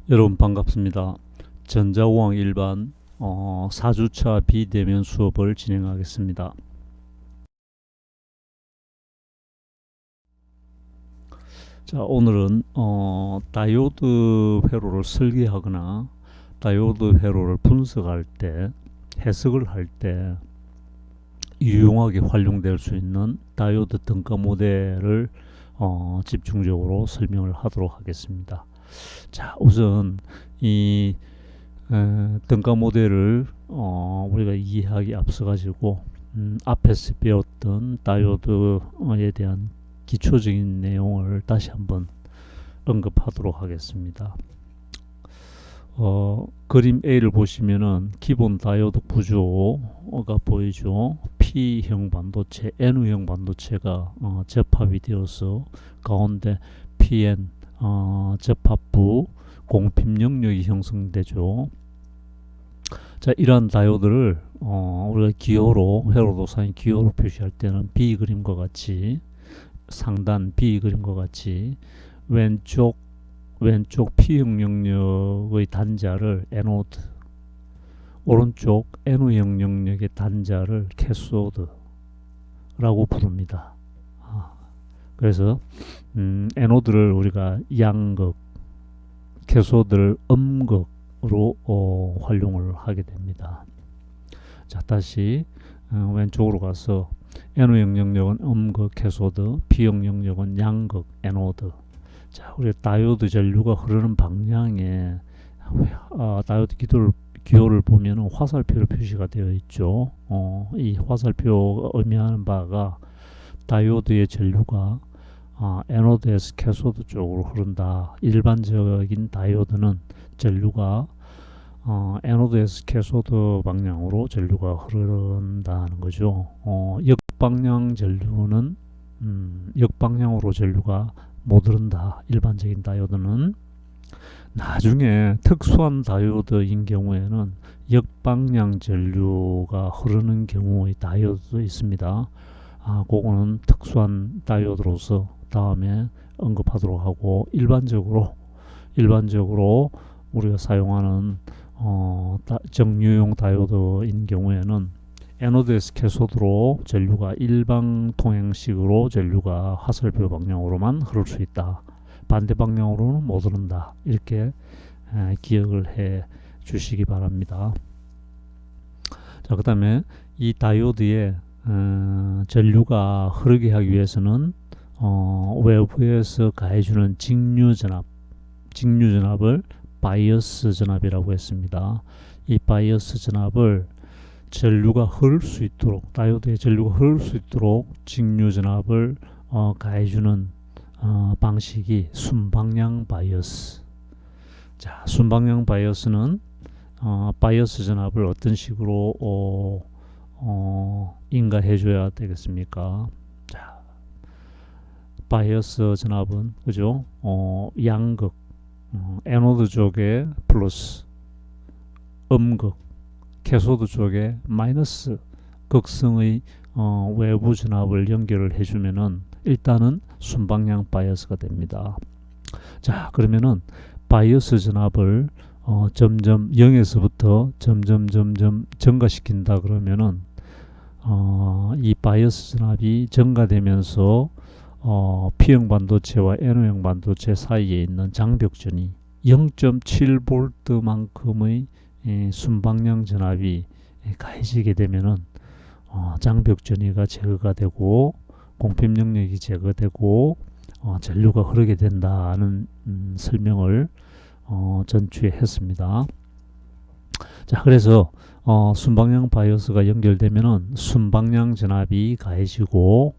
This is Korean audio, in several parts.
여러분 반갑습니다. 전자공학 일반 4주차 비대면 수업을 진행하겠습니다. 자, 오늘은 다이오드 회로를 설계하거나 다이오드 회로를 분석할 때, 해석을 할 때 유용하게 활용될 수 있는 다이오드 등가 모델을 집중적으로 설명을 하도록 하겠습니다. 자, 우선 이 등가 모델을 우리가 이해하기 앞서 가지고 앞에서 배웠던 다이오드에 대한 기초적인 내용을 다시 한번 언급하도록 하겠습니다. 그림 A를 보시면은 기본 다이오드 구조가 보이죠. P형 반도체, N형 반도체가 접합이 되어서 가운데 PN 접합부 공핍 영역이 형성되죠. 자, 이러한 다이오드를 우리가 기호로, 회로도상의 기호로 표시할 때는 B 그림과 같이, 상단 B 그림과 같이 왼쪽 P형 영역의 단자를 에노드, 오른쪽 N형 영역의 단자를 캐소드라고 부릅니다. 그래서 에노드를 우리가 양극, 캐소드를 음극으로 활용을 하게 됩니다. 자, 다시 왼쪽으로 가서 N형 영역은 음극 캐소드, P형 영역은 양극 에노드. 자, 우리 다이오드 전류가 흐르는 방향에 다이오드 기호를 보면 화살표로 표시가 되어 있죠. 이 화살표가 의미하는 바가 다이오드의 전류가 에노드에서 캐소드 쪽으로 흐른다. 일반적인 다이오드는 전류가 에노드에서 캐소드 방향으로 전류가 흐른다는 거죠. 역방향 전류는 역방향으로 전류가 못 흐른다. 일반적인 다이오드는. 나중에 특수한 다이오드인 경우에는 역방향 전류가 흐르는 경우의 다이오드도 있습니다. 그거는 특수한 다이오드로서 다음에 언급하도록 하고, 일반적으로 우리가 사용하는 정류용 다이오드인 경우에는 에노드에서 캐소드로 전류가 일방 통행식으로 전류가 화살표 방향으로만 흐를 수 있다. 반대 방향으로는 못 흐른다. 이렇게 기억을 해 주시기 바랍니다. 자, 그 다음에 이 다이오드의 전류가 흐르게 하기 위해서는 외부에서 가해주는 직류전압을 바이어스 전압이라고 했습니다. 이 바이어스 전압을 전류가 흐를 수 있도록, 다이오드의 전류가 흐를 수 있도록 직류전압을 가해주는 방식이 순방향 바이어스. 자, 순방향 바이어스는 바이어스 전압을 어떤 식으로 인가해줘야 되겠습니까? 자, 바이어스 전압은 그죠? 양극, 에노드 쪽에 플러스, 음극, 캐소드 쪽에 마이너스 극성의 외부 전압을 연결을 해주면은 일단은 순방향 바이어스가 됩니다. 자, 그러면은 바이어스 전압을 점점 0에서부터 점점 증가시킨다 그러면은 이 바이어스 전압이 증가되면서 P형 반도체와 N형 반도체 사이에 있는 장벽전이 0.7V만큼의 순방향 전압이 가해지게 되면은 장벽 전이가 제거가 되고 공핍 영역이 제거되고 전류가 흐르게 된다는 설명을 전주에 했습니다. 자, 그래서 순방향 바이어스가 연결되면은 순방향 전압이 가해지고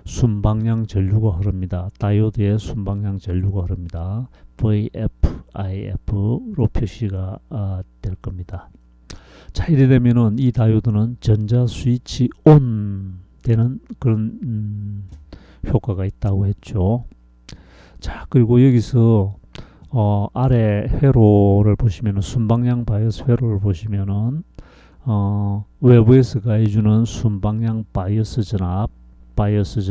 순방향 전류가 흐릅니다. 다이오드의 순방향 전류가 흐릅니다. VFIF로 표시가 될 겁니다. 자, 이래 되면은 이 다이오드는 전자 스위치 온 되는 그런 효과가 있다고 했죠. 자, 그리고 여기서 아래 회로를 보시면은 순방향 바이어스 회로를 보시면은 외부에서 가해주는 순방향 바이어스 전압이 바이어스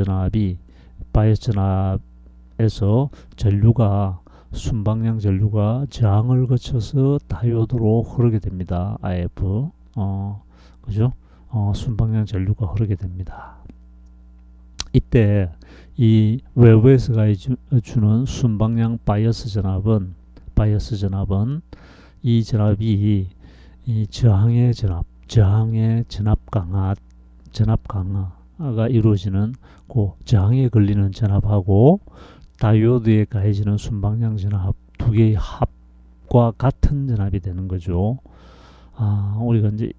전압에서 전류가 순방향 전류가 저항을 거쳐서 다이오드로 흐르게 됩니다. IF. 그죠? 순방향 전류가 흐르게 됩니다. 이때 이 외부에서 주는 순방향 바이어스 전압은 이 전압이 이 저항의 전압 강화가 이루어지는 그 저항에 걸리는 전압하고 다이오드에 가해지는 순방향 전압 두 개의 합과 같은 전압이 되는 거죠. 우리가 이제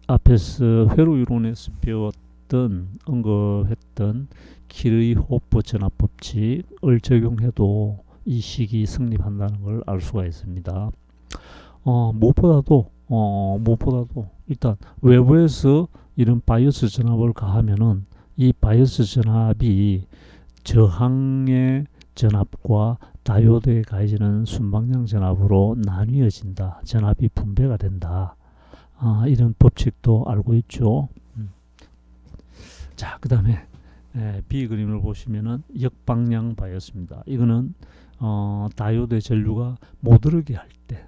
앞에서 회로 이론에서 언급했던 키르이호프 전압 법칙을 적용해도 이 식이 성립한다는 걸 알 수가 있습니다. 무엇보다도 일단 외부에서 이런 바이어스 전압을 가하면은 이 바이어스 전압이 저항의 전압과 다이오드에 가해지는 순방향 전압으로 나뉘어진다. 전압이 분배가 된다. 이런 법칙도 알고 있죠. 자, 그 다음에 B 그림을 보시면은 역방향 바이어스입니다. 이거는 다이오드의 전류가 못 흐르게 할 때,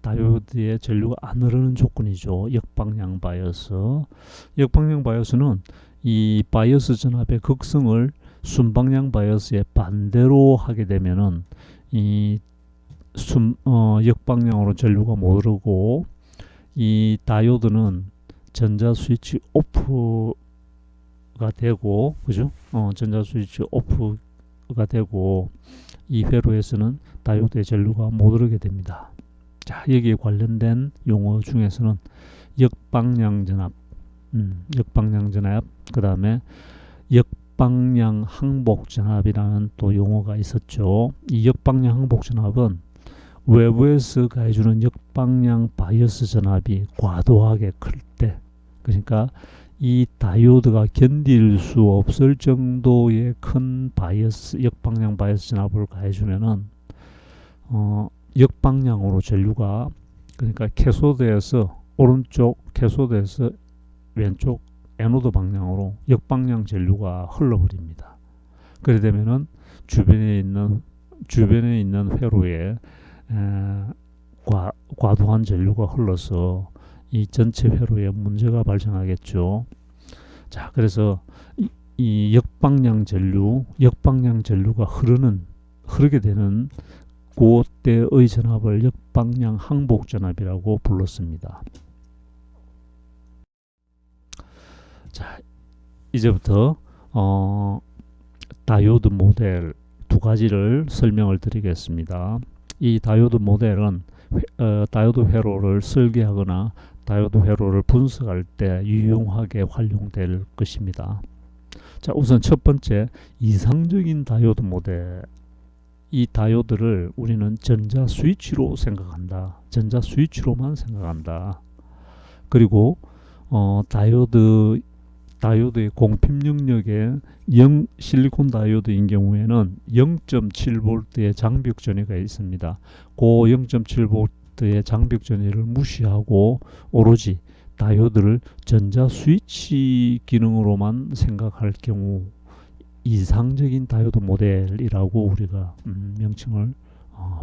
다이오드의 전류가 안 흐르는 조건이죠. 역방향 바이어스. 역방향 바이어스는 이 바이어스 전압의 극성을 순방향 바이어스의 반대로 하게 되면은 이 역방향으로 전류가 못 흐르고 이 다이오드는 전자 스위치 오프가 되고, 그죠? 전자 스위치 오프가 되고 이 회로에서는 다이오드의 전류가 못 흐르게 됩니다. 자, 여기에 관련된 용어 중에서는 역방향 전압, 그 다음에 역방향 항복 전압이라는 또 용어가 있었죠. 이 역방향 항복 전압은 외부에서 가해주는 역방향 바이어스 전압이 과도하게 클 때, 그러니까 이 다이오드가 견딜 수 없을 정도의 큰 역방향 바이어스 전압을 가해주면은 역방향으로 전류가, 그러니까 캐소드에서 오른쪽, 캐소드에서 왼쪽 에노드 방향으로 역방향 전류가 흘러버립니다. 그래 되면은 주변에 있는 회로에 과도한 전류가 흘러서 이 전체 회로에 문제가 발생하겠죠. 자, 그래서 이 역방향 전류가 흐르게 되는 그때의 전압을 역방향 항복 전압이라고 불렀습니다. 자, 이제부터 다이오드 모델 두 가지를 설명을 드리겠습니다. 이 다이오드 모델은 다이오드 회로를 설계하거나 다이오드 회로를 분석할 때 유용하게 활용될 것입니다. 자, 우선 첫 번째, 이상적인 다이오드 모델. 이 다이오드를 우리는 전자 스위치로 생각한다. 전자 스위치로만 생각한다. 그리고 다이오드의 공핍 영역에 실리콘 다이오드인 경우에는 0.7V의 장벽 전위가 있습니다. 그 0.7V의 장벽 전위를 무시하고 오로지 다이오드를 전자 스위치 기능으로만 생각할 경우 이상적인 다이오드 모델이라고 우리가 명칭을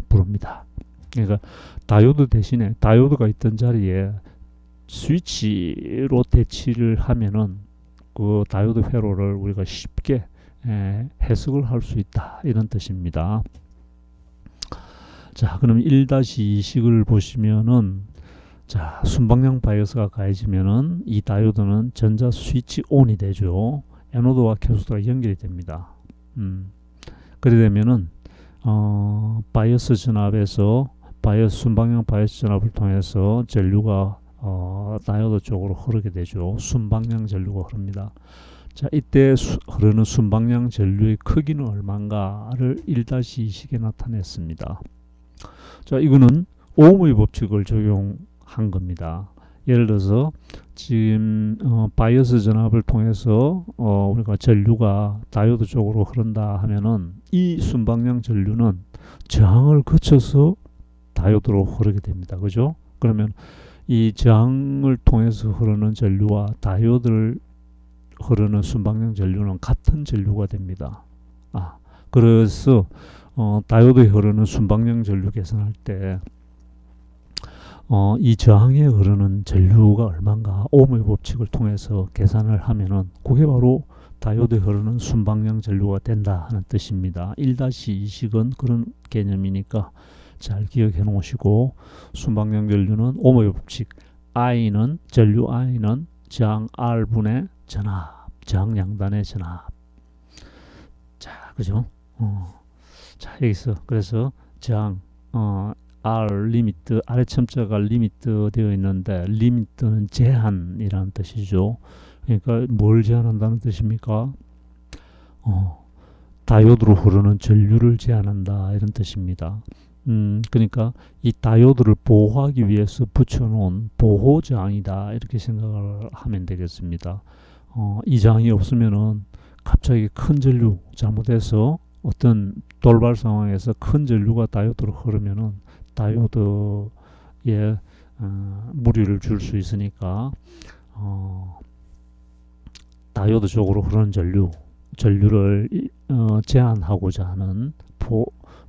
부릅니다. 그러니까 다이오드 대신에 다이오드가 있던 자리에 스위치로 대치를 하면은 그 다이오드 회로를 우리가 쉽게 해석을 할 수 있다, 이런 뜻입니다. 자, 그럼 1-2식을 보시면은, 자, 순방향 바이어스가 가해지면은 이 다이오드는 전자 스위치 온이 되죠. 에노드와 캐소드가 연결이 됩니다. 그래 되면은 바이어스 전압에서 순방향 바이어스 전압을 통해서 전류가 다이오드 쪽으로 흐르게 되죠. 순방향 전류가 흐릅니다. 자, 이때 흐르는 순방향 전류의 크기는 얼마인가를 1-2식에 나타냈습니다. 자, 이거는 오음의 법칙을 적용한 겁니다. 예를 들어서 지금 바이어스 전압을 통해서 우리가 전류가 다이오드 쪽으로 흐른다 하면은 이 순방향 전류는 저항을 거쳐서 다이오드로 흐르게 됩니다. 그죠? 그러면 이 저항을 통해서 흐르는 전류와 다이오드를 흐르는 순방향 전류는 같은 전류가 됩니다. 그래서 다이오드에 흐르는 순방향 전류 계산할 때 이 저항에 흐르는 전류가 얼마인가 ohm의 법칙을 통해서 계산을 하면은 그게 바로 다이오드에 흐르는 순방향 전류가 된다 하는 뜻입니다. 1-2식은 그런 개념이니까 잘 기억해 놓으시고, 순방향 전류는 ohm의 법칙, I는 전류 I는 저항 R분의 전압, 저항 양단의 전압. 자, 그죠? 자, 여기서 그래서 저항 R 리미트, 아래 첨자가 리미트 되어 있는데, 리미트는 제한이라는 뜻이죠. 그러니까 뭘 제한한다는 뜻입니까? 다이오드로 흐르는 전류를 제한한다 이런 뜻입니다. 그러니까 이 다이오드를 보호하기 위해서 붙여놓은 보호 저항이다 이렇게 생각을 하면 되겠습니다. 이 저항이 없으면은 갑자기 큰 전류 잘못해서 어떤 돌발 상황에서 큰 전류가 다이오드로 흐르면은 다이오드에 무리를 줄 수 있으니까 다이오드 쪽으로 흐르는 전류를 제한하고자 하는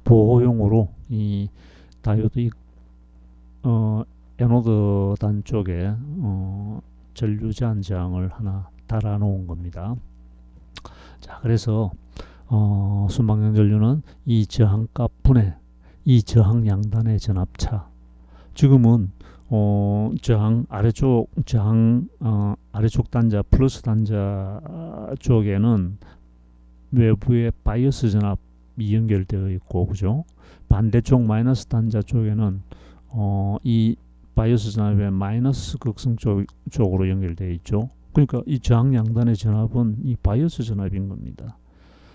보호용으로 이 다이오드 에노드 단 쪽에 전류 제한 저항을 하나 달아 놓은 겁니다. 자, 그래서 순방향 전류는 이 저항값 분의 이 저항 양단의 전압차. 지금은 저항 아래쪽 아래쪽 단자 플러스 단자 쪽에는 외부의 바이어스 전압이 연결되어 있고, 그죠? 반대쪽 마이너스 단자 쪽에는 이 바이어스 전압의 마이너스 극성 쪽으로 연결되어 있죠. 그러니까 이 저항 양단의 전압은 이 바이어스 전압인 겁니다.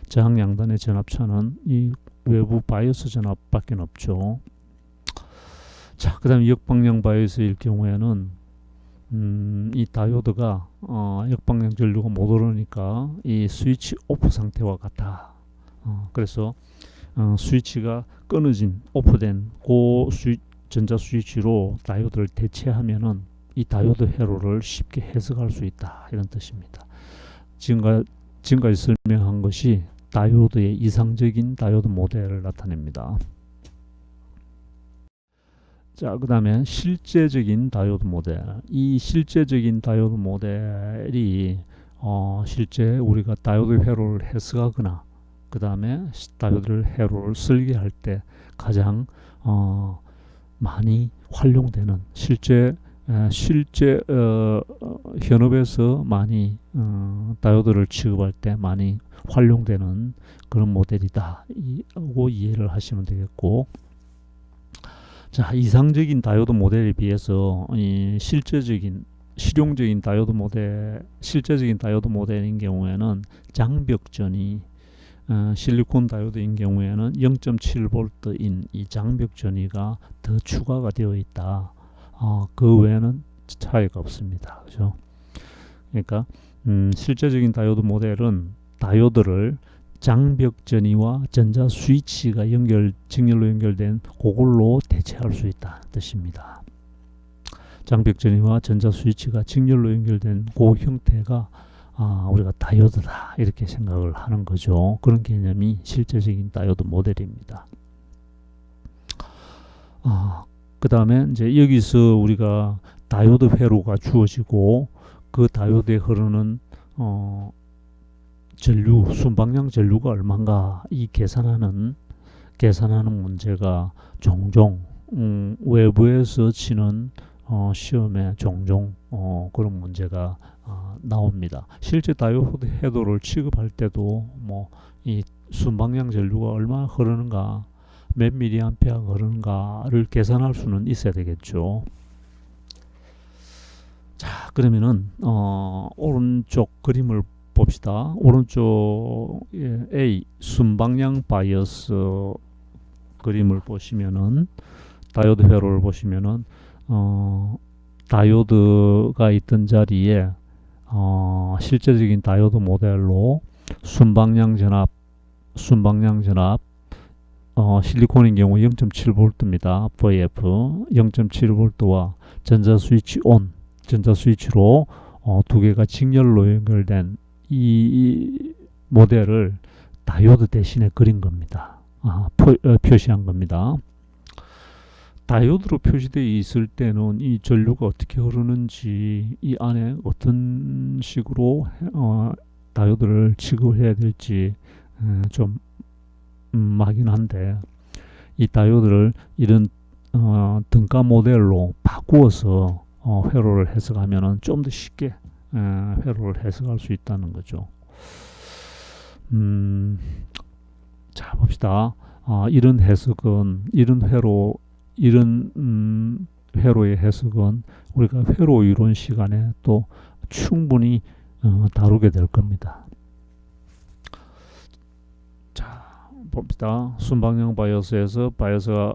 저항 양단의 전압차는 이 외부 바이어스 전압밖에 없죠. 자, 그 다음에 역방향 바이어스일 경우에는 이 다이오드가 역방향 전류가 못 오르니까 이 스위치 오프 상태와 같아. 그래서 스위치가 끊어진 오프된 전자 스위치로 다이오드를 대체하면은 이 다이오드 회로를 쉽게 해석할 수 있다 이런 뜻입니다. 지금까지 설명한 것이 다이오드의 이상적인 다이오드 모델을 나타냅니다. 자, 그 다음에 실제적인 다이오드 모델. 이 실제적인 다이오드 모델이 실제 우리가 다이오드 회로를 해석하거나 그 다음에 다이오드 회로를 설계할 때 가장 많이 활용되는 실제 현업에서 많이 다이오드를 취급할 때 많이 활용되는 그런 모델이다 고 이해를 하시면 되겠고, 자, 이상적인 다이오드 모델에 비해서 이 실용적인 다이오드 실제적인 다이오드 모델인 경우에는 장벽전이 실리콘 다이오드인 경우에는 0.7V인 이 장벽 전위가 더 추가가 되어 있다. 그 외에는 차이가 없습니다. 그죠? 그러니까 실제적인 다이오드 모델은 다이오드를 장벽 전위와 전자 스위치가 직렬로 연결된 그걸로 대체할 수 있다는 뜻입니다. 장벽 전위와 전자 스위치가 직렬로 연결된 그 형태가 우리가 다이오드다 이렇게 생각을 하는 거죠. 그런 개념이 실제적인 다이오드 모델입니다. 그 다음에 이제 여기서 우리가 다이오드 회로가 주어지고 그 다이오드에 흐르는 순방향 전류가 얼마인가 이 계산하는 문제가 종종 외부에서 치는 시험에 종종 그런 문제가 나옵니다. 실제 다이오드 해도를 취급할 때도 이 순방향 전류가 얼마나 흐르는가, 몇 미리암페어가 흐르는가를 계산할 수는 있어야 되겠죠. 자, 그러면은 오른쪽 그림을 봅시다. 오른쪽에 A 순방향 바이어스 그림을 보시면은 다이오드 회로를 보시면은 다이오드가 있던 자리에 실제적인 다이오드 모델로 순방향 전압 실리콘인 경우 0.7V입니다. VF 0.7V와 전자 스위치 전자 스위치로 두 개가 직렬로 연결된 이 모델을 다이오드 대신에 그린 겁니다. 표시한 겁니다. 다이오드로 표시되어 있을 때는 이 전류가 어떻게 흐르는지, 이 안에 어떤 식으로 다이오드를 취급해야 될지 좀 막연한데, 이 다이오드를 이런 등가 모델로 바꾸어서 회로를 해석하면 좀 더 쉽게 회로를 해석할 수 있다는 거죠. 자, 봅시다. 이런 해석은, 이런 회로의 해석은 우리가 회로 이론 시간에 또 충분히 다루게 될 겁니다. 자, 봅시다. 순방향 바이오스에서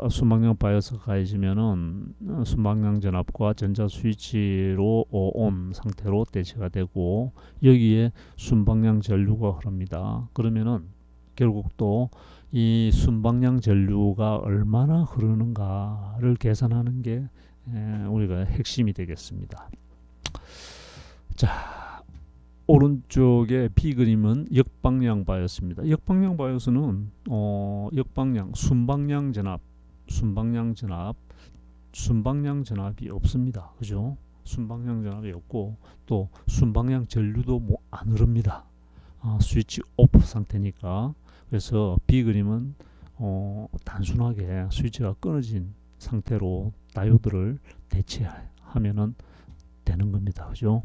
순방향 바이오스가 가해지면은 순방향 전압과 전자 스위치로 온 상태로 대체가 되고, 여기에 순방향 전류가 흐릅니다. 그러면은 결국 또 이 순방향 전류가 얼마나 흐르는가를 계산하는 게 우리가 핵심이 되겠습니다. 자, 오른쪽에 B 그림은 역방향 바이오스입니다. 역방향 바이오스는 순방향 전압이 없습니다. 그죠? 순방향 전압이 없고, 또 순방향 전류도 안 흐릅니다. 스위치 오프 상태니까. 그래서 B 그림은 단순하게 스위치가 끊어진 상태로 다이오드를 대체하면 되는 겁니다. 그죠?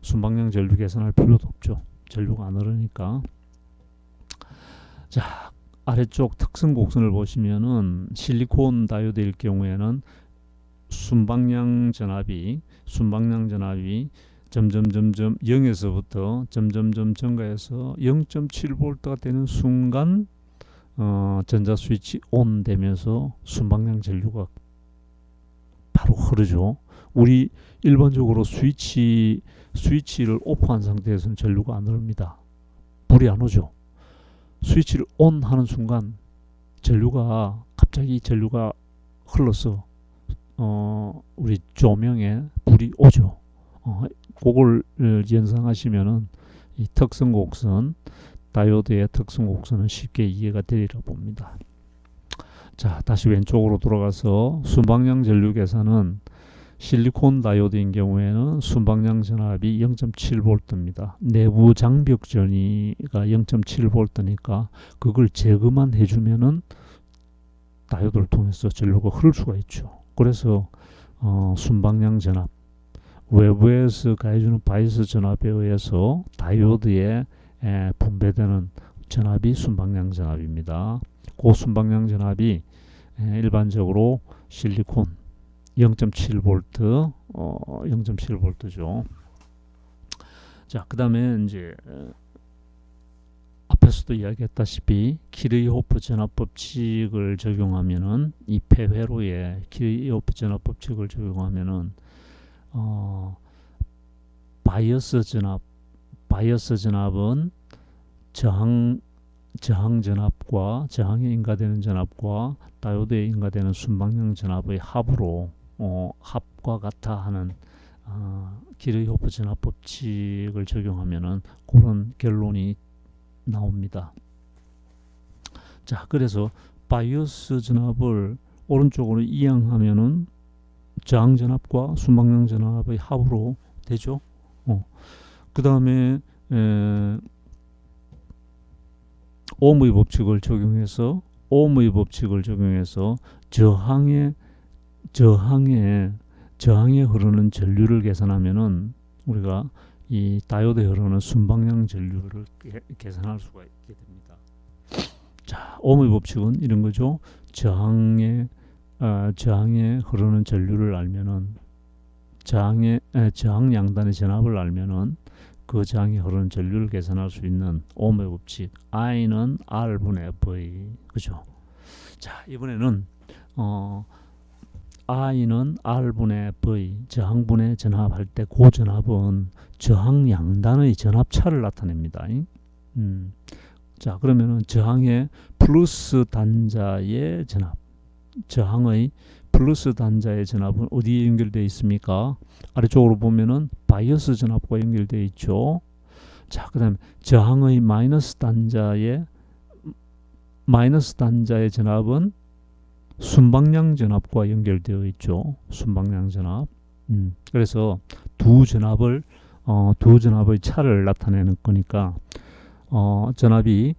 순방향 전류 계산할 필요도 없죠. 전류가 안 흐르니까. 자, 아래쪽 특성 곡선을 보시면은 실리콘 다이오드일 경우에는 순방향 전압이 점점 0에서부터 점점 증가해서 0.7V가 되는 순간 전자 스위치 온 되면서 순방향 전류가 바로 흐르죠. 우리 일반적으로 스위치를 오프한 상태에서는 전류가 안 흐릅니다. 불이 안 오죠. 스위치를 온 하는 순간 갑자기 전류가 흘러서 우리 조명에 불이 오죠. 그걸 연상하시면은 이 특성 곡선, 다이오드의 특성 곡선은 쉽게 이해가 되리라 봅니다. 자, 다시 왼쪽으로 돌아가서 순방향 전류 계산은 실리콘 다이오드인 경우에는 순방향 전압이 0.7V입니다. 내부 장벽 전이가 0.7V니까 그걸 제거만 해주면은 다이오드를 통해서 전류가 흐를 수가 있죠. 그래서 순방향 전압, 외부에서 가해주는 바이오스 전압에 의해서 다이오드에 분배되는 전압이 순방향 전압입니다. 그 순방향 전압이 일반적으로 실리콘 0.7V, 0.7V죠. 자, 그 다음에 이제 앞에서도 이야기했다시피 키르호프 전압 법칙을 적용하면은, 이 폐회로에 키르호프 전압 법칙을 적용하면은 바이어스 전압은 저항 전압과 저항에 인가되는 전압과 다이오드에 인가되는 순방향 전압의 합으로 합과 같아 하는 키르호프 전압 법칙을 적용하면은 그런 결론이 나옵니다. 자, 그래서 바이오스 전압을 오른쪽으로 이항하면은 저항 전압과 순방향 전압의 합으로 되죠. 그 다음에 ohm의 법칙을 적용해서 저항에 흐르는 전류를 계산하면은 우리가 이 다이오드에 흐르는 순방향 전류를 계산할 수가 있게 됩니다. 자, ohm의 법칙은 이런 거죠. 저항에 흐르는 전류를 알면은 저항 양단의 전압을 알면은 그 저항에 흐르는 전류를 계산할 수 있는 ohm의 법칙, I는 R분의 V, 그죠? 자, 이번에는 I는 R분의 V, 저항분의 전압할 때 그 전압은 저항 양단의 전압차를 나타냅니다. 자, 그러면은 저항의 플러스 단자의 전압, 저항의 플러스 단자의 전압은 어디에 연결되어 있습니까? 아래쪽으로 보면은 바이어스 전압과 연결되어 있죠. 자, 그 다음에 저항의 마이너스 단자의 마이너스 단자의 전압은 순방향 전압과 연결되어 있죠. 순방향 전압. 그래서 두 전압의 차를 나타내는 거니까 전압이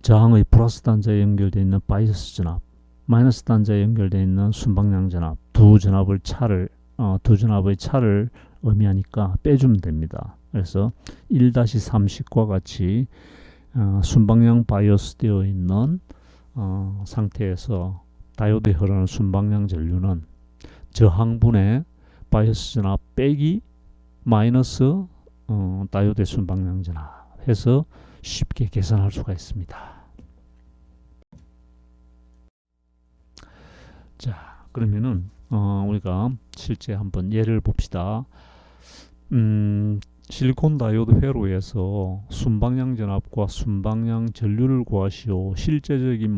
저항의 플러스 단자에 연결되어 있는 바이어스 전압, 마이너스 단자에 연결되어 있는 순방향 전압, 두 전압의 차를 의미하니까 빼주면 됩니다. 그래서 1-30과 같이 순방향 바이어스 되어 있는 상태에서 다이오드에 흐르는 순방향 전류는 저항분의 바이어스 전압 빼기 마이너스 다이오드의 순방향 전압 해서 쉽게 계산할 수가 있습니다. 자, 그러면은 우리가 실제 한번 예를 봅시다. 실리콘 다이오드 회로에서 순방향 전압과 순방향 전류를 구하시오. 실제적인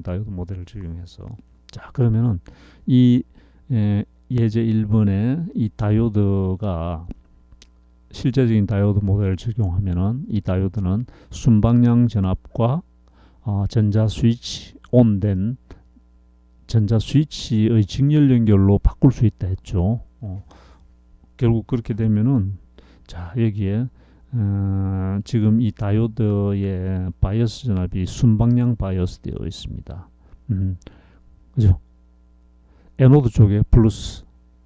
다이오드 모델을 적용해서. 자, 그러면은 이 예제 1번에 이 다이오드가 실제적인 다이오드 모델을 적용하면은 이 다이오드는 순방향 전압과 전자 스위치 온된 전자 스위치의 직렬 연결로 바꿀 수 있다 했죠. 결국 그렇게 되면은 자, 여기에 지금 이 다이오드의 바이어스 전압이 순방향 바이어스 되어 있습니다. 그죠? 에노드 쪽에 플러스,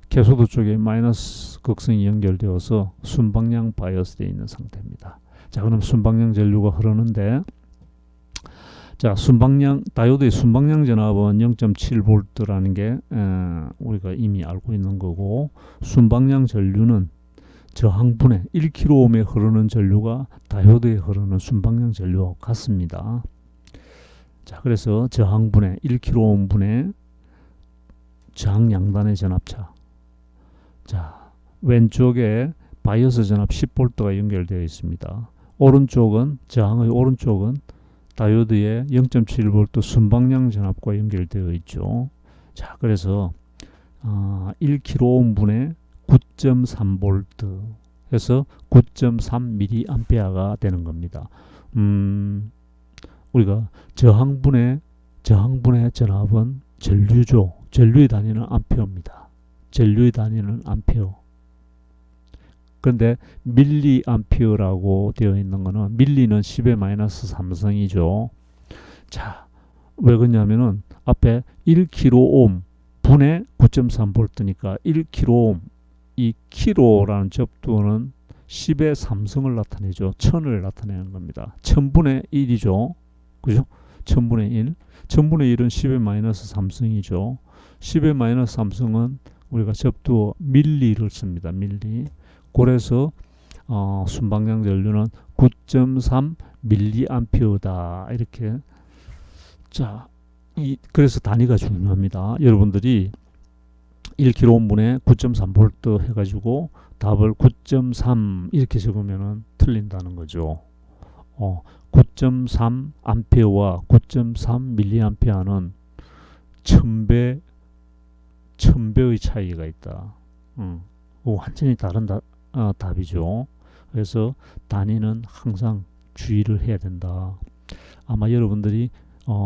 캐소드 쪽에 마이너스 극성이 연결되어서 순방향 바이어스 되어 있는 상태입니다. 자, 그럼 순방향 전류가 흐르는데, 자, 다이오드의 순방향 전압은 0.7V라는 게 우리가 이미 알고 있는 거고, 순방향 전류는 저항분의 1kΩ에 흐르는 전류가 다이오드에 흐르는 순방향 전류와 같습니다. 자, 그래서 저항분의 1kΩ분의 저항 양단의 전압차. 자, 왼쪽에 바이어스 전압 10V가 연결되어 있습니다. 저항의 오른쪽은 다이오드의 0.7V 순방향 전압과 연결되어 있죠. 자, 그래서 1kΩ분의 9.3V 해서 9.3mA가 되는 겁니다. 우리가 저항분의 전압은 전류죠. 전류의 단위는 암페어입니다. 전류의 단위는 암페어. 그런데 밀리암페어라고 되어 있는 거는 밀리는 10의 마이너스 3성이죠. 자, 왜 그러냐면은 앞에 1kΩ 분의 9.3V니까 1kΩ, 이 키로라는 접두는 10의 3성을 나타내죠. 1000을 나타내는 겁니다. 1000분의 1이죠. 그죠? 1000분의 1. 1000분의 1은 10의 마이너스 3성이죠. 10의 마이너스 3성은 우리가 접두 밀리를 씁니다. 밀리. 그래서 순방향 전류는 9.3 밀리암페어다. 이렇게. 자, 그래서 단위가 중요합니다. 여러분들이 1kΩ분에 9.3V 해가지고 답을 9.3 이렇게 적으면은 틀린다는 거죠. 9.3 암페어와 9.3 밀리암페어는 1000배의 차이가 있다. 완전히 다른 답이죠. 그래서 단위는 항상 주의를 해야 된다. 아마 여러분들이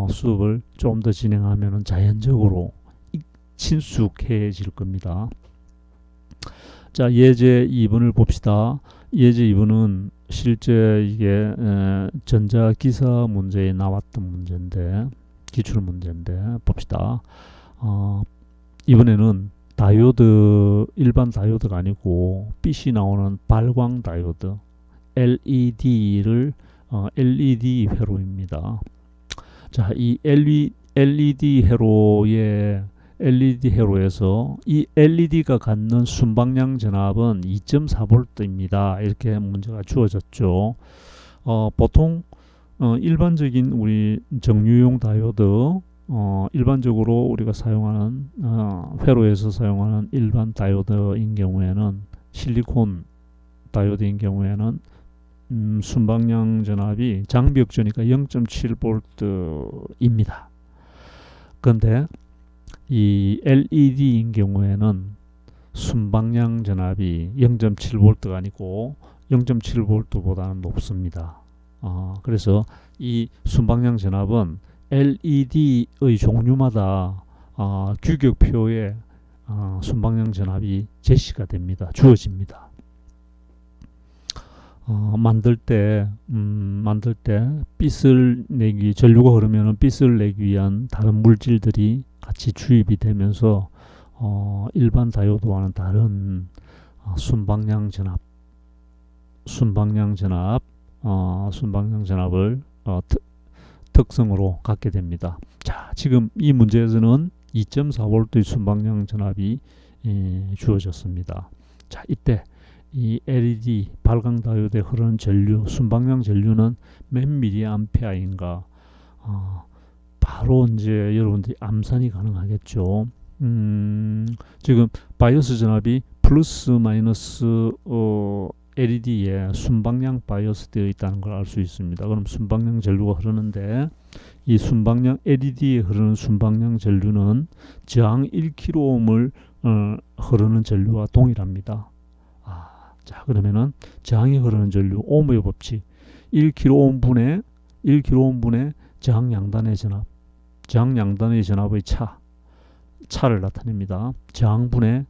수업을 좀 더 진행하면 자연적으로 친숙해질 겁니다. 자, 예제 2번을 봅시다. 예제 2번은 실제 이게 전자기사 문제에 나왔던 문제인데, 기출 문제인데 봅시다. 이번에는 다이오드, 일반 다이오드가 아니고 빛이 나오는 발광 다이오드 LED를 LED 회로입니다. 자, 이 LED 회로에서 이 LED가 갖는 순방향 전압은 2.4V입니다. 이렇게 문제가 주어졌죠. 보통 일반적인 우리 정류용 다이오드, 일반적으로 우리가 사용하는 회로에서 사용하는 일반 다이오드인 경우에는, 실리콘 다이오드인 경우에는 순방향 전압이 장벽전이니까 0.7V입니다. 그런데 이 LED인 경우에는 순방향 전압이 0.7V가 아니고 0.7V보다는 높습니다. 그래서 이 순방향 전압은 LED의 종류마다 규격표에 순방향 전압이 제시가 됩니다. 주어집니다. 만들 때 빛을 내기, 전류가 흐르면 빛을 내기 위한 다른 물질들이 같이 주입이 되면서 일반 다이오드와는 다른 순방향 전압을 특성으로 갖게 됩니다. 자, 지금 이 문제에서는 2.4V의 순방향 전압이 주어졌습니다. 자, 이때 이 LED 발광 다이오드에 흐르는 전류, 순방향 전류는 몇 미리암페어인가 바로 이제 여러분들이 암산이 가능하겠죠. 지금 바이오스 전압이 플러스 마이너스 LED에 순방향 바이오스 되어 있다는 걸 알 수 있습니다. 그럼 순방향 전류가 흐르는데 이 순방향 LED에 흐르는 순방향 전류는 저항 1kΩ을 흐르는 전류와 동일합니다. 자, 그러면은 저항이 흐르는 전류 ohm의 법칙 1kΩ분의 저항 양단의 전압의 차를 나타냅니다. 저항분의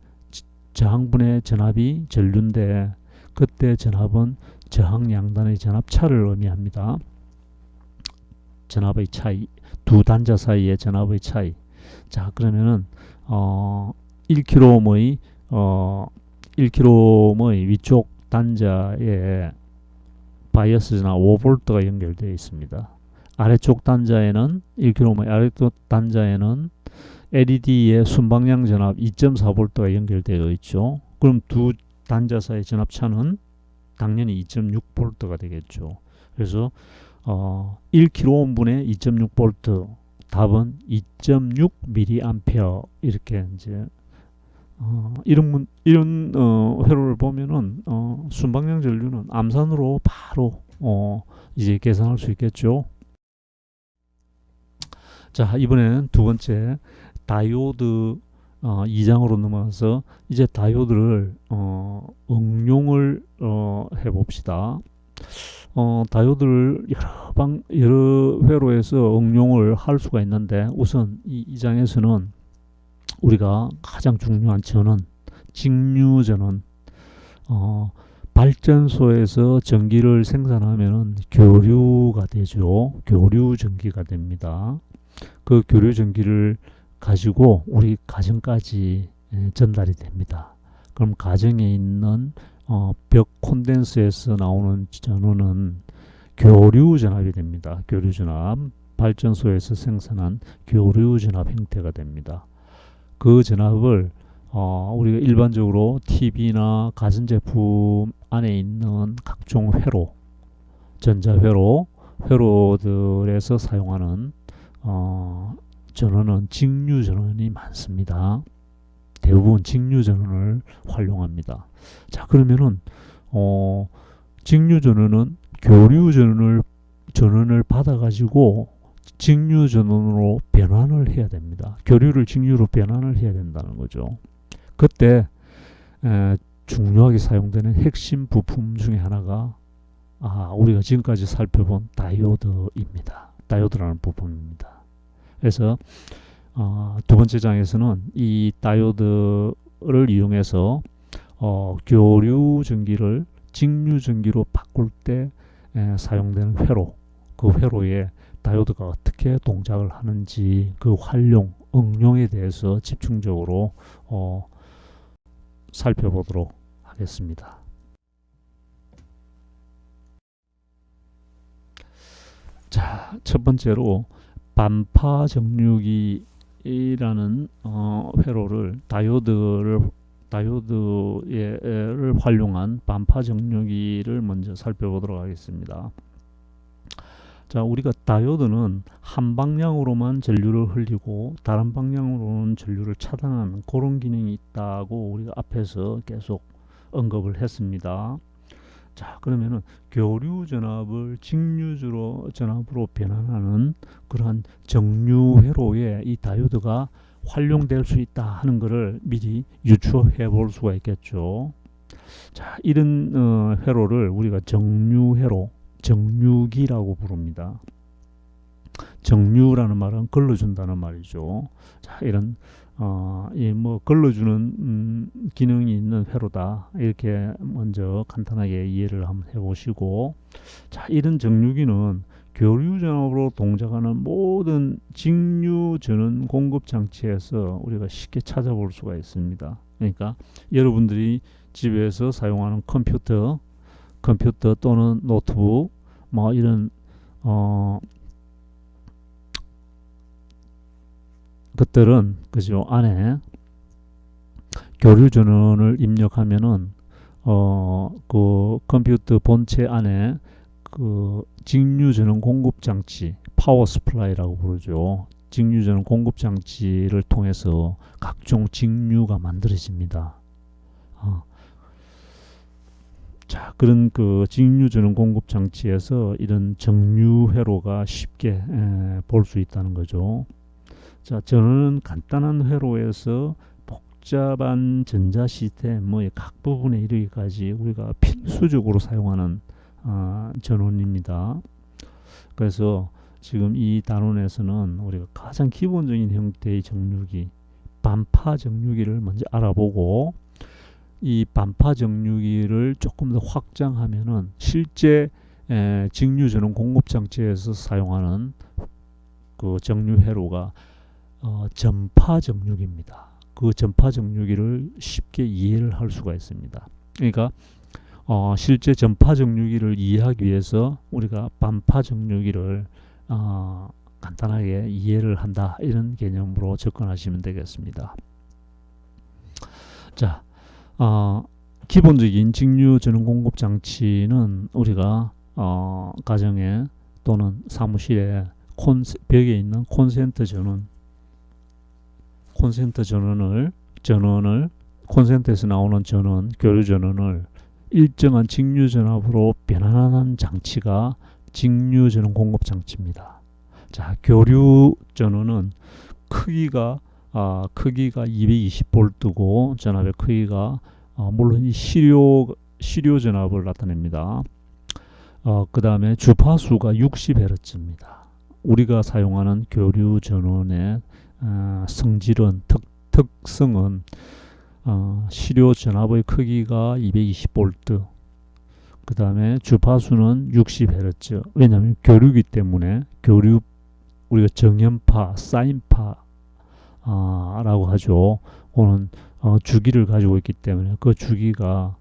전압이 전류인데 그때 전압은 저항 양단의 전압 차를 의미합니다. 전압의 차이, 두 단자 사이의 전압의 차이. 자, 그러면은 1kΩ의 위쪽 단자에 바이어스 전압 5V가 연결되어 있습니다. 아래쪽 단자에는 1kΩ의 아래쪽 단자에는 LED의 순방향 전압 2.4V가 연결되어 있죠. 그럼 두 단자 사이 전압 차는 당연히 2.6V가 되겠죠. 그래서 1kΩ분의 2.6V 답은 2.6mA 이렇게 이제 이런 회로를 보면은 순방향 전류는 암산으로 바로 이제 계산할 수 있겠죠. 자, 이번엔 두 번째 다이오드 2장으로 넘어가서 이제 다이오드를 응용을 해봅시다. 다이오드를 여러 회로에서 응용을 할 수가 있는데 우선 이 장에서는 우리가 가장 중요한 전원, 직류전원, 발전소에서 전기를 생산하면 교류가 되죠. 교류 전기가 됩니다. 그 교류 전기를 가지고 우리 가정까지 전달이 됩니다. 그럼 가정에 있는 벽 콘덴서에서 나오는 전원은 교류 전압이 됩니다. 교류 전압, 발전소에서 생산한 교류 전압 형태가 됩니다. 그 전압을 우리가 일반적으로 TV나 가전제품 안에 있는 각종 회로, 회로들에서 사용하는 전원은 직류 전원이 많습니다. 대부분 직류 전원을 활용합니다. 자, 그러면은 직류 전원은 교류 전원을 받아가지고 직류 전원으로 변환을 해야 됩니다. 교류를 직류로 변환을 해야 된다는 거죠. 그때 중요하게 사용되는 핵심 부품 중에 하나가 우리가 지금까지 살펴본 다이오드입니다. 다이오드라는 부품입니다. 그래서 두 번째 장에서는 이 다이오드를 이용해서 교류 전기를 직류 전기로 바꿀 때 사용되는 회로, 그 회로에 다이오드가 어떻게 동작을 하는지 그 응용에 대해서 집중적으로 살펴보도록 하겠습니다. 자, 첫 번째로 반파 정류기라는 회로를 다이오드를 활용한 반파 정류기를 먼저 살펴보도록 하겠습니다. 자, 우리가 다이오드는 한 방향으로만 전류를 흘리고 다른 방향으로는 전류를 차단하는 그런 기능이 있다고 우리가 앞에서 계속 언급을 했습니다. 자, 그러면은 교류 전압을 직류 전압으로 변환하는 그러한 정류 회로에 이 다이오드가 활용될 수 있다 하는 것을 미리 유추해 볼 수가 있겠죠. 자, 이런 회로를 우리가 정류 회로, 정류기라고 부릅니다. 정류라는 말은 걸러준다는 말이죠. 자, 이런 뭐 걸러주는 기능이 있는 회로다. 이렇게 먼저 간단하게 이해를 한번 해보시고, 자, 이런 정류기는 교류 전압으로 동작하는 모든 직류 전원 공급 장치에서 우리가 쉽게 찾아볼 수가 있습니다. 그러니까 여러분들이 집에서 사용하는 컴퓨터 또는 노트북 뭐 이런 것들은 그죠, 안에 교류 전원을 입력하면은 그 컴퓨터 본체 안에 그 직류 전원 공급 장치, 파워 스플라이라고 부르죠. 직류 전원 공급 장치를 통해서 각종 직류가 만들어집니다. 자, 그런 그 직류 전원 공급 장치에서 이런 정류 회로가 쉽게 볼 수 있다는 거죠. 자, 전원은 간단한 회로에서 복잡한 전자 시스템의 각 부분에 이르기까지 우리가 필수적으로 사용하는 전원입니다. 그래서 지금 이 단원에서는 우리가 가장 기본적인 형태의 정류기, 반파 정류기를 먼저 알아보고, 이 반파 정류기를 조금 더 확장하면은 실제 직류 전원 공급 장치에서 사용하는 그 정류 회로가 전파 정류기입니다. 그 전파 정류기를 쉽게 이해를 할 수가 있습니다. 그러니까 실제 전파 정류기를 이해하기 위해서 우리가 반파 정류기를 간단하게 이해를 한다, 이런 개념으로 접근하시면 되겠습니다. 자, 기본적인 직류 전원 공급 장치는 우리가 가정에 또는 사무실에 벽에 있는 콘센트 전원을 콘센트에서 나오는 전원, 교류 전원을 일정한 직류 전압으로 변환하는 장치가 직류 전원 공급 장치입니다. 자, 교류 전원은 크기가 220V고 전압의 크기가 물론 이 시료 전압을 나타냅니다. 그 다음에 주파수가 60Hz입니다. 우리가 사용하는 교류 전원의 성질은 특성은 시료 전압의 크기가 220V, 그 다음에 주파수는 60Hz. 왜냐하면 교류이기 때문에 우리가 정연파, 사인파 라고 하죠. 오는 주기를 가지고 있기 때문에 그 주기가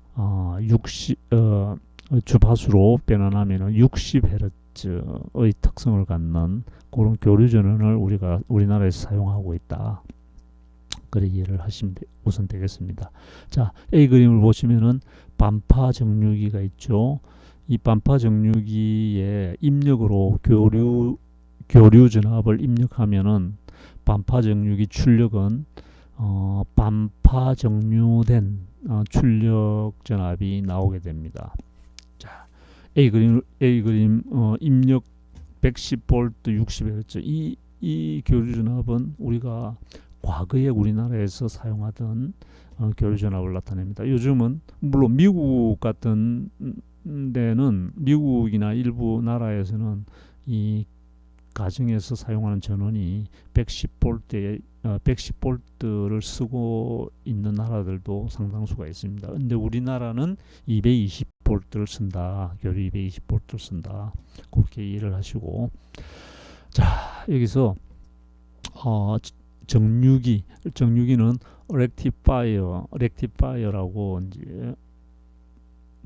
주파수로 변환하면 60Hz의 특성을 갖는 그런 교류 전원을 우리나라에서 사용하고 있다. 그래 이해를 하시면 우선 되겠습니다. 자, A 그림을 보시면은 반파 정류기가 있죠. 이 반파 정류기의 입력으로 교류 전압을 입력하면은 반파 정류기 출력은 반파 정류된 출력 전압이 나오게 됩니다. 자, A 그림 입력 110V 60Hz. 이 교류 전압은 우리가 과거에 우리나라에서 사용하던 교류 전압을 나타냅니다. 요즘은 물론 미국 같은 데는, 미국이나 일부 나라에서는 이 가정에서 사용하는 전원이 110V를 쓰고 있는 나라들도 상당수가 있습니다. 근데 우리나라는 220V를 쓴다. 교류 220V를 쓴다. 그렇게 이해를 하시고, 자, 여기서 정류기는 렉티파이어라고 이제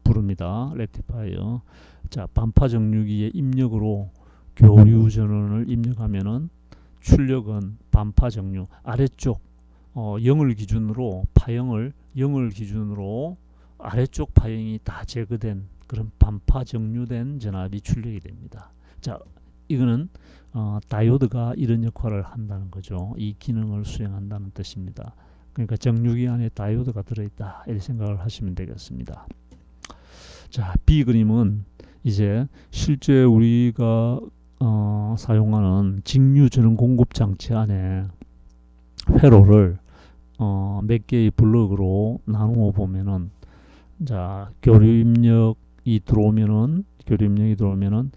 부릅니다. 렉티파이어. 자, 반파 정류기의 입력으로 교류 전원을 입력하면은 출력은 반파 정류, 아래쪽 0을 기준으로 아래쪽 파형이 다 제거된 그런 반파 정류된 전압이 출력이 됩니다. 자, 이거는 다이오드가 이런 역할을 한다는 거죠. 이 기능을 수행한다는 뜻입니다. 그러니까 정류기 안에 다이오드가 들어있다, 이렇게 생각을 하시면 되겠습니다. 자, B 그림은 이제 실제 우리가 사용하는 직류 전원 공급 장치 안에 회로를 몇 개의 블럭으로 나누어 보면은, 자, 교류 입력이 들어오면은 교류 입력이 들어오면은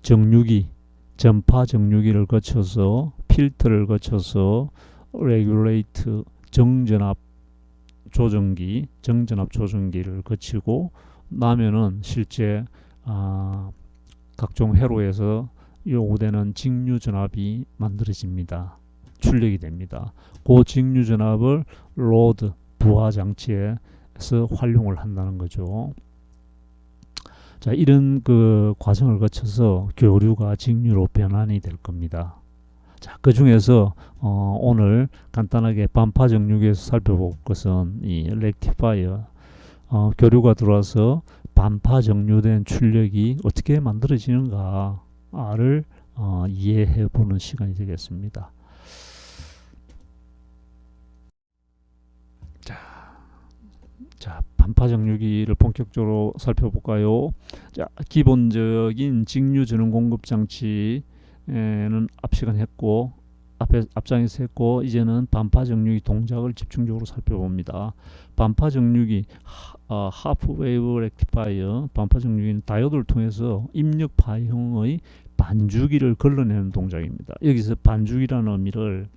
정류기, 전파 정류기를 거쳐서 필터를 거쳐서 레귤레이트 정전압 조정기를 거치고 나면은 실제 각종 회로에서 요구되는 직류 전압이 만들어집니다. 출력이 됩니다. 그 직류 전압을 로드 부하 장치에서 활용을 한다는 거죠. 자, 이런 그 과정을 거쳐서 교류가 직류로 변환이 될 겁니다. 자, 그 중에서 오늘 간단하게 반파 정류기에서 살펴볼 것은 이 렉티파이어, 교류가 들어와서 반파 정류된 출력이 어떻게 만들어지는가를 이해해 보는 시간이 되겠습니다. 자, 반파 정류기를 본격적으로 살펴볼까요? 자, 기본적인 직류 전원 공급 장치는 앞 시간에 했고 앞장에서 했고, 이제는 반파 정류기 동작을 집중적으로 살펴봅니다. 반파 정류기 하프 웨이브 렉티파이어, 반파 정류기는 다이오드를 통해서 입력 파형의 반주기를 걸러내는 동작입니다. 여기서 반주기라는 의미를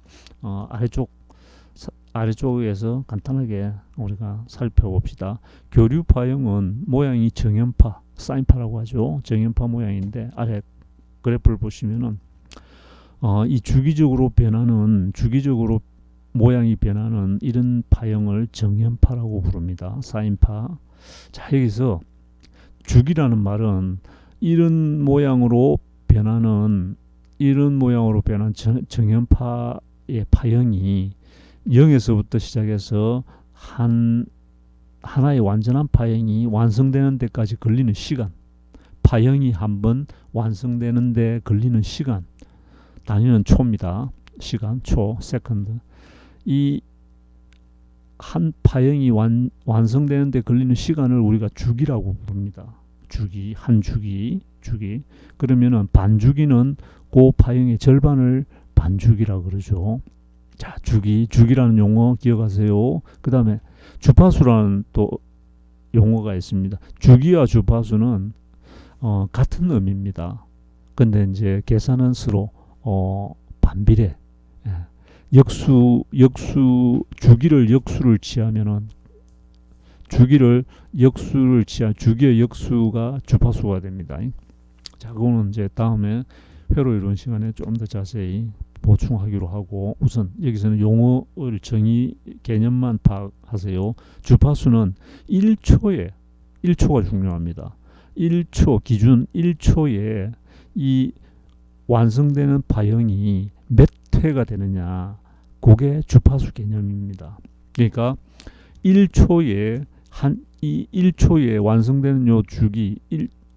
아래쪽에서 간단하게 우리가 살펴봅시다. 교류 파형은 모양이 정연파, 사인파라고 하죠. 정연파 모양인데 아래 그래프를 보시면은 이 주기적으로 모양이 변하는 이런 파형을 정연파라고 부릅니다. 사인파. 자, 여기서 주기라는 말은 이런 모양으로 변하는 정연파의 파형이 0에서부터 시작해서 하나의 완전한 파형이 완성되는 데까지 걸리는 시간, 파형이 한번 완성되는 데 걸리는 시간, 단위는 초입니다. 시간, 초, 세컨드. 이 한 파형이 완성되는 데 걸리는 시간을 우리가 주기라고 부릅니다. 한 주기. 그러면은 반주기는 그 파형의 절반을 반주기라고 그러죠. 자, 주기라는 용어 기억하세요. 그 다음에 주파수라는 또 용어가 있습니다. 주기와 주파수는 같은 의미입니다. 근데 이제 계산은 서로 반비례. 주기를 역수를 취하면은 주기의 역수가 주파수가 됩니다. 자, 그거는 이제 다음에 회로 이론 시간에 좀 더 자세히 보충하기로 하고, 우선 여기서는 용어를 개념만 파악하세요. 주파수는 1초가 중요합니다. 기준 1초에 이 완성되는 파형이 몇 회가 되느냐, 그게 주파수 개념입니다. 그러니까 1초에 완성되는 요 주기,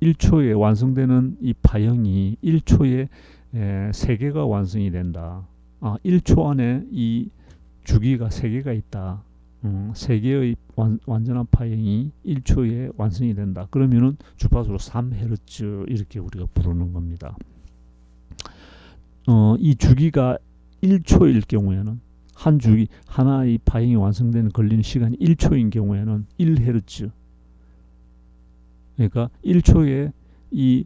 1초에 완성되는 이 파형이 1초에 3개가 완성이 된다. 1초 안에 이 주기가 3개가 있다. 3개의 완전한 파형이 1초에 완성이 된다. 그러면은 주파수로 3Hz 이렇게 우리가 부르는 겁니다. 이 주기가 1초일 경우에는 하나의 파형이 완성되는 걸리는 시간이 1초인 경우에는 1Hz. 그러니까 1초에 이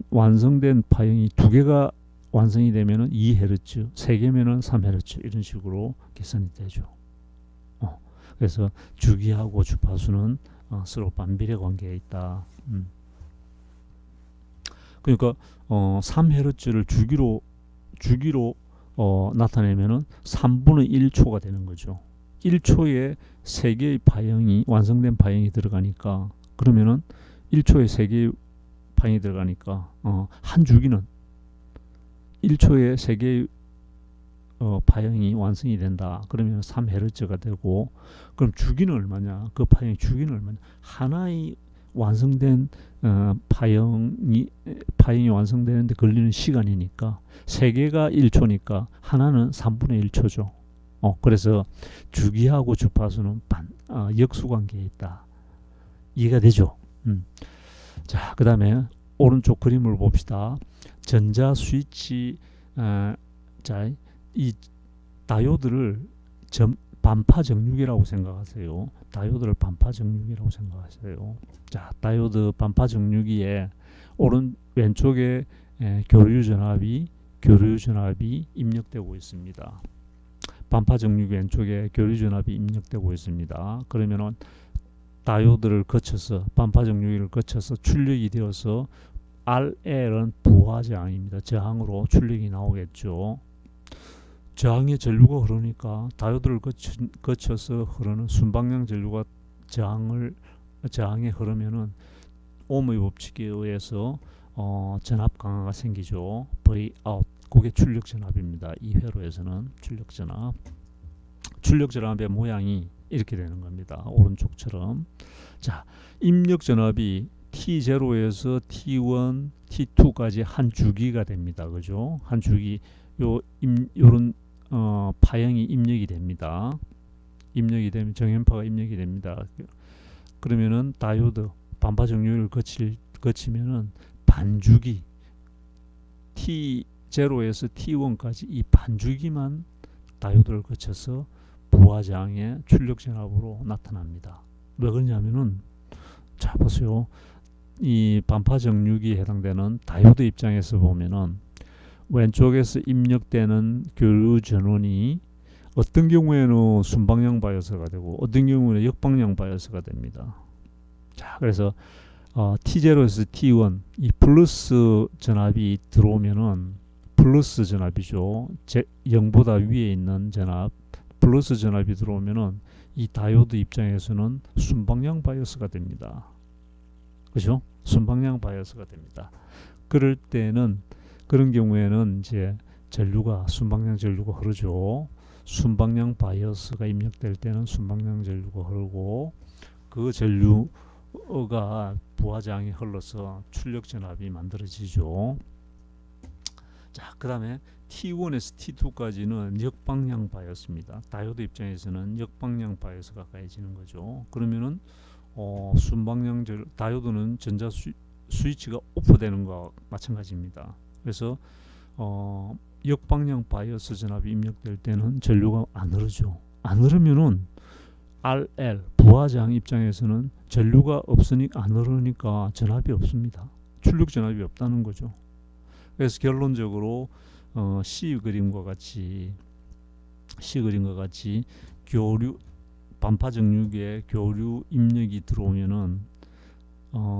완성된 파형이 2개가 완성이 되면은 2Hz, 3개면은 3Hz 이런 식으로 계산이 되죠. 그래서 주기하고 주파수는 서로 반비례 관계에 있다. 그러니까 3Hz를 주기로 나타내면은 3분의 1초가 되는 거죠. 1초에 3개의 파형이 완성된 파형이 들어가니까, 그러면은 1초에 3개의 파형이 들어가니까 한 주기는 1초에 3개의 파형이 완성이 된다. 그러면 3Hz가 되고, 그럼 주기는 얼마냐? 그 파형의 주기는 얼마냐? 하나의 완성된 파형이 완성되는데 걸리는 시간이니까 3개가 1초니까 하나는 3분의 1초죠. 그래서 주기하고 주파수는 역수관계에 있다. 이해가 되죠? 자, 그 다음에 오른쪽 그림을 봅시다. 전자 스위치, 이 다이오드를 반파 정류기라고 생각하세요. 다이오드를 반파 정류기라고 생각하세요. 자, 다이오드 반파 정류기에 왼쪽에 교류 전압이 입력되고 있습니다. 반파 정류기 왼쪽에 교류 전압이 입력되고 있습니다. 그러면은 다이오드를 거쳐서 반파 정류기를 거쳐서 출력이 되어서 RL은 부하 저항입니다. 저항으로 출력이 나오겠죠. 저항의 전류가 흐르니까 다이오드를 거쳐서 흐르는 순방향 전류가 저항에 흐르면은 ohm의 법칙에 의해서 전압 강화가 생기죠. V out, 그게 출력 전압입니다. 이 회로에서는 출력 전압의 모양이 이렇게 되는 겁니다. 오른쪽처럼. 자, 입력 전압이 T0에서 T1, T2까지 한 주기가 됩니다. 그죠? 한 주기 요런 파형이 입력이 됩니다. 입력이 되면 정연파가 입력이 됩니다. 그러면은 다이오드 반파 정류기를 거치면은 반주기 T0에서 T1까지 이 반주기만 다이오드를 거쳐서 부하장의 출력 전압으로 나타납니다. 왜 그러냐면은 자 보세요. 이 반파 정류기에 해당되는 다이오드 입장에서 보면은 왼쪽에서 입력되는 교류 전원이 어떤 경우에는 순방향 바이어스가 되고 어떤 경우에는 역방향 바이어스가 됩니다. 자, 그래서 T0에서 T1 이 플러스 전압이 들어오면은 플러스 전압이죠. 0보다 위에 있는 전압 플러스 전압이 들어오면은 이 다이오드 입장에서는 순방향 바이어스가 됩니다. 그죠? 순방향 바이어스가 됩니다. 그런 경우에는 이제 순방향 전류가 흐르죠. 순방향 바이어스가 입력될 때는 순방향 전류가 흐르고 그 전류가 부하장에 흘러서 출력 전압이 만들어지죠. 자, 그 다음에 T1에서 T2까지는 역방향 바이어스입니다. 다이오드 입장에서는 역방향 바이어스가 가해지는 거죠. 그러면은 순방향 다이오드는 전자 스위치가 오프되는 것과 마찬가지입니다. 그래서 역방향 바이어스 전압이 입력될 때는 전류가 안 흐르죠. 안 흐르면은 RL 부하장 입장에서는 전류가 없으니까 안 흐르니까 전압이 없습니다. 출력 전압이 없다는 거죠. 그래서 결론적으로 C 그림과 같이 교류 반파 정류기에 교류 입력이 들어오면은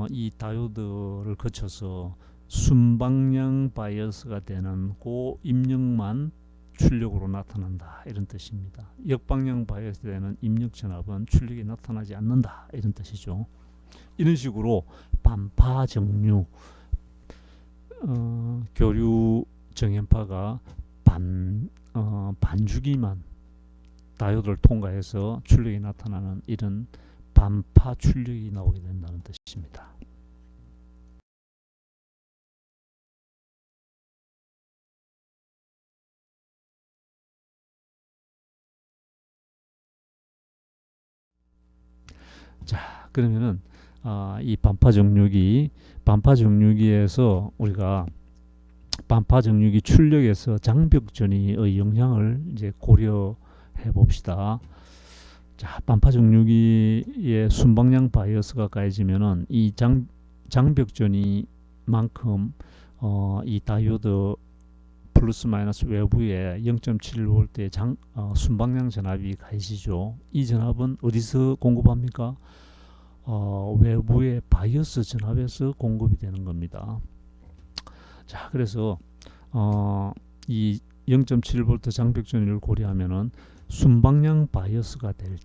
이 다이오드를 거쳐서 순방향 바이어스가 되는 그 입력만 출력으로 나타난다 이런 뜻입니다. 역방향 바이어스 되는 입력 전압은 출력이 나타나지 않는다 이런 뜻이죠. 이런 식으로 반파 정류 교류 정연파가 반주기만 다이오드를 통과해서 출력이 나타나는 이런 반파 출력이 나오게 된다는 뜻입니다. 자, 그러면은 이 반파 정류기에서 우리가 반파 정류기 출력에서 장벽전이의 영향을 이제 고려해 봅시다. 자, 반파 정류기의 순방향 바이어스가 가해지면은 이 장벽전이만큼 이 다이오드 플러스 마이너스 외부에 0.7V의 순방향 전압이 가해지죠. 이 전압은 어디서 공급합니까? 외부의 바이어스 전압에서 공급이 되는 겁니다. 자, 그래서 이 0.7V 장벽전위를 고려하면은 순방향 바이어스가 될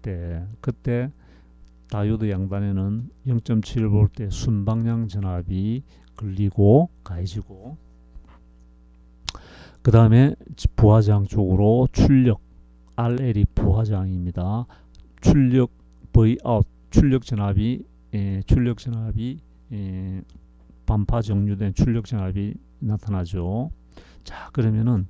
때 그때 다이오드 양단에는 0.7V의 순방향 전압이 걸리고 가해지고 그 다음에 부하장 쪽으로 출력 RL이 부하장입니다. 출력 V out 출력 전압이 반파 정류된 출력 전압이 나타나죠. 자, 그러면은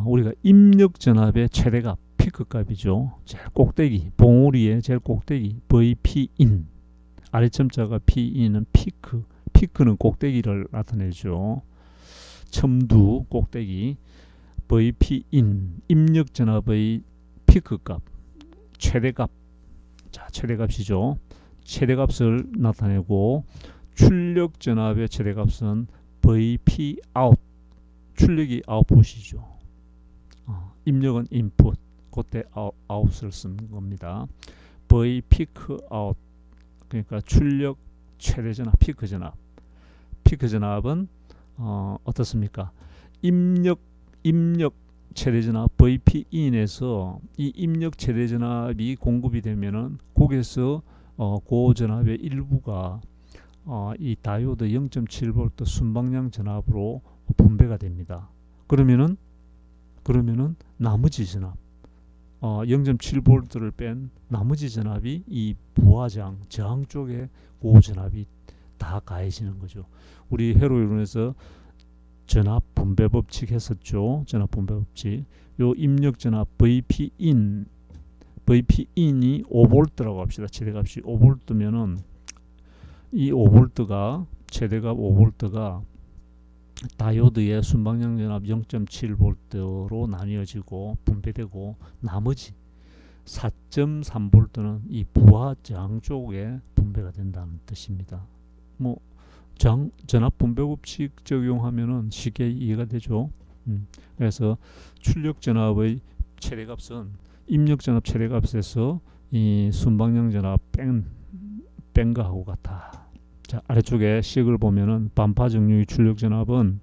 우리가 입력 전압의 최대값 피크 값이죠. 제일 꼭대기 봉우리의 제일 꼭대기 VP in 아래점자가 P in은 피크는 꼭대기를 나타내죠. 첨두 꼭대기 VP인 입력 전압의 피크값, 최대값. 자, 최대값이죠. 최대값을 나타내고 출력 전압의 최대값은 VP out. 출력이 아웃풋이죠. 입력은 인풋. 그때 아웃을 쓰는 겁니다. V 피크 아웃. 그러니까 출력 최대 전압, 피크 전압. 피크 전압은 어떻습니까? 입력 최대 전압 VP in에서 이 입력 최대 전압이 공급이 되면은 거기에서 그 전압의 일부가 이 다이오드 0.7V 순방향 전압으로 분배가 됩니다. 그러면은 나머지 전압 0.7V를 뺀 나머지 전압이 이 부하장 저항 쪽에 그 전압이 다 가해지는 거죠. 우리 회로 이론에서 전압 분배 법칙 했었죠. 전압 분배 법칙. 요 입력 전압 VPin이 5V라고 합시다. 최대값이 5V면은 이 5V가 최대값 5V가 다이오드의 순방향 전압 0.7V로 나뉘어지고 분배되고 나머지 4.3V는 이 부하 저항 쪽에 분배가 된다는 뜻입니다. 뭐 전압 분배 법칙 적용하면은 쉽게 이해가 되죠. 그래서 출력 전압의 최대값은 입력 전압 최대값에서 이 순방향 전압 뺀 거하고 같아. 자, 아래쪽에 식을 보면은 반파 정류기 출력 전압은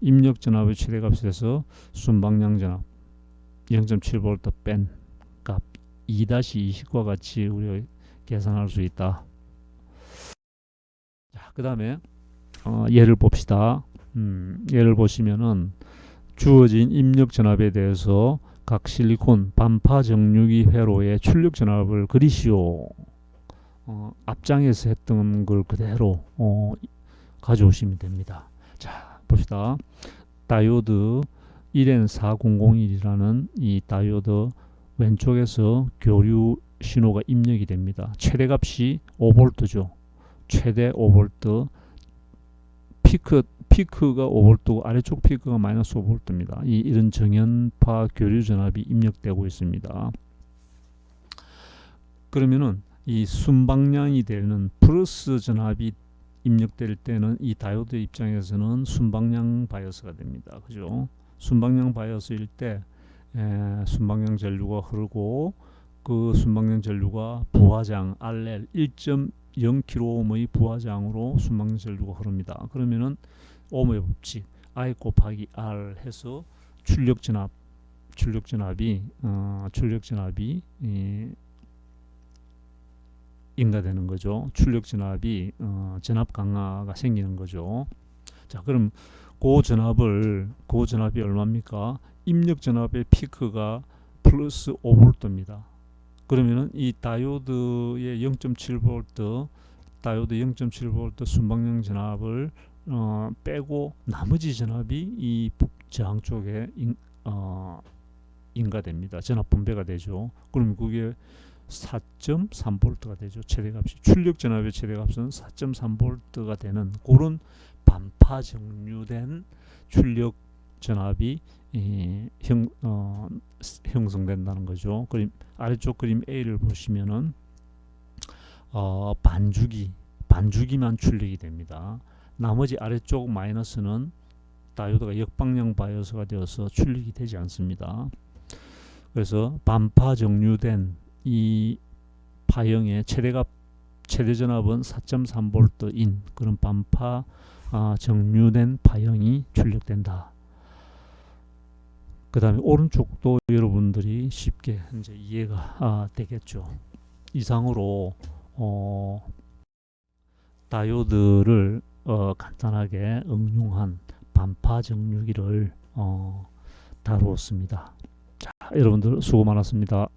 입력 전압의 최대값에서 순방향 전압 0.7V 뺀 값 2-20과 같이 우리가 계산할 수 있다. 자, 그 다음에 예를 봅시다. 예를 보시면은 주어진 입력 전압에 대해서 각 실리콘 반파 정류기 회로의 출력 전압을 그리시오. 앞장에서 했던 걸 그대로 가져오시면 됩니다. 자, 봅시다. 다이오드 1N4001이라는 이 다이오드 왼쪽에서 교류 신호가 입력이 됩니다. 최대값이 5V죠. 최대 5V, 피크가 5V고 아래쪽 피크가 마이너스 5V입니다. 이런 정연파 교류 전압이 입력되고 있습니다. 그러면은 이 순방향이 되는 플러스 전압이 입력될 때는 이 다이오드 입장에서는 순방향 바이어스가 됩니다. 그죠? 순방향 바이어스일 때 순방향 전류가 흐르고 그 순방향 전류가 부하장 RL 1.0kΩ의 부하장으로 순방향 전류가 흐릅니다. 그러면은 ohm의 법칙 I 곱하기 R 해서 출력 전압이 인가되는 거죠. 출력 전압이 전압 강화가 생기는 거죠. 자, 그럼 그 전압이 얼마입니까? 입력 전압의 피크가 플러스 5V입니다. 그러면은 이 다이오드의 0.7V 순방향 전압을 빼고 나머지 전압이 이 저항 쪽에 인가됩니다. 전압 분배가 되죠. 그럼 그게 4.3V가 되죠. 최대값이 출력 전압의 최대값은 4.3V가 되는 그런 반파 정류된 출력 전압이 형성된다는 거죠. 그림 아래쪽 그림 A를 보시면은 반주기만 출력이 됩니다. 나머지 아래쪽 마이너스는 다이오드가 역방향 바이어스가 되어서 출력이 되지 않습니다. 그래서 반파 정류된 이 파형의 최대 전압은 4.3V인 그런 반파 정류된 파형이 출력된다. 그 다음에 오른쪽도 여러분들이 쉽게 이제 이해가 되겠죠. 이상으로 다이오드를 간단하게 응용한 반파 정류기를 다루었습니다. 자, 여러분들 수고 많았습니다.